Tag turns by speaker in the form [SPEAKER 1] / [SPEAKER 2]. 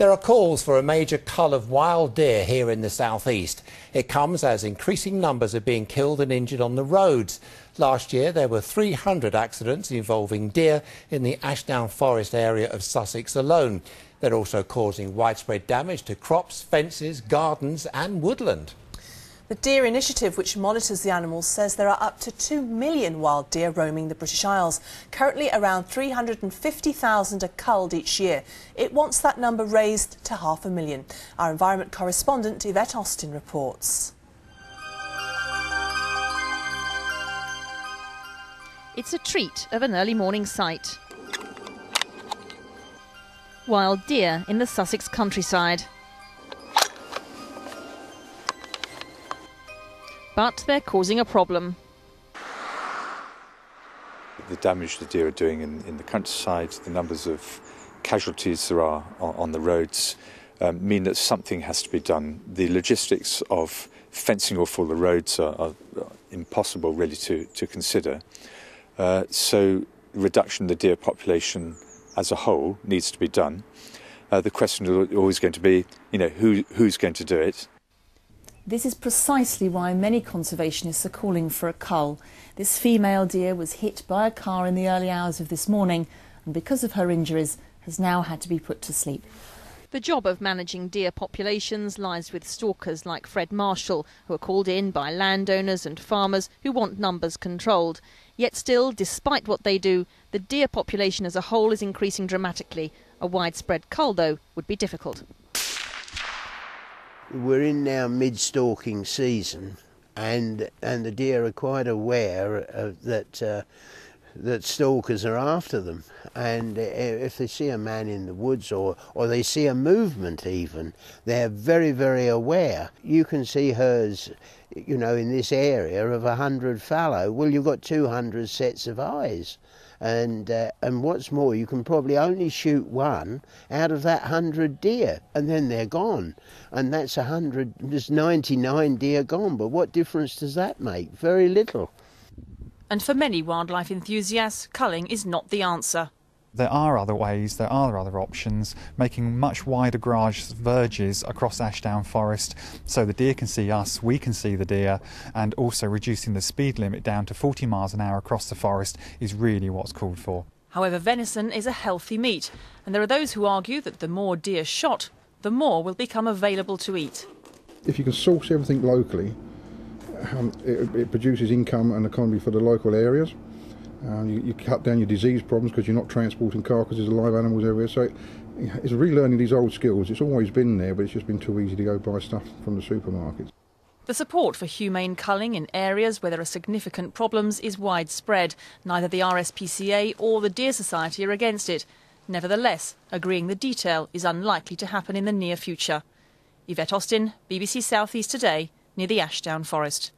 [SPEAKER 1] There are calls for a major cull of wild deer here in the southeast. It comes as increasing numbers are being killed and injured on the roads. Last year there were 300 accidents involving deer in the Ashdown Forest area of Sussex alone. They're also causing widespread damage to crops, fences, gardens and woodland.
[SPEAKER 2] The Deer Initiative, which monitors the animals, says there are up to 2 million wild deer roaming the British Isles. Currently around 350,000 are culled each year. It wants that number raised to 500,000. Our environment correspondent Yvette Austin reports.
[SPEAKER 3] It's a treat of an early morning sight. Wild deer in the Sussex countryside. But they're causing a problem.
[SPEAKER 4] The damage the deer are doing in the countryside, the numbers of casualties there are on the roads mean that something has to be done. The logistics of fencing off all the roads are impossible really to consider. So reduction in the deer population as a whole needs to be done. The question is always going to be, who's going to do it?
[SPEAKER 5] This is precisely why many conservationists are calling for a cull. This female deer was hit by a car in the early hours of this morning and because of her injuries has now had to be put to sleep.
[SPEAKER 3] The job of managing deer populations lies with stalkers like Fred Marshall, who are called in by landowners and farmers who want numbers controlled. Yet still, despite what they do, the deer population as a whole is increasing dramatically. A widespread cull, though, would be difficult.
[SPEAKER 6] We're in now mid-stalking season, and the deer are quite aware that stalkers are after them. And if they see a man in the woods or they see a movement even, they're very, very aware. You can see hers, in this area of 100 fallow. Well, you've got 200 sets of eyes. And what's more, you can probably only shoot one out of that 100 deer, and then they're gone. And that's 100, there's 99 deer gone. But what difference does that make? Very little.
[SPEAKER 2] And for many wildlife enthusiasts, culling is not the answer.
[SPEAKER 7] There are other ways, there are other options, making much wider garage verges across Ashdown Forest so the deer can see us, we can see the deer, and also reducing the speed limit down to 40 miles an hour across the forest is really what's called for.
[SPEAKER 2] However, venison is a healthy meat, and there are those who argue that the more deer shot, the more will become available to eat.
[SPEAKER 8] If you can source everything locally, it produces income and economy for the local areas. You cut down your disease problems because you're not transporting carcasses of live animals everywhere. So it's relearning these old skills. It's always been there, but it's just been too easy to go buy stuff from the supermarkets.
[SPEAKER 2] The support for humane culling in areas where there are significant problems is widespread. Neither the RSPCA or the Deer Society are against it. Nevertheless, agreeing the detail is unlikely to happen in the near future. Yvette Austin, BBC South East Today, near the Ashdown Forest.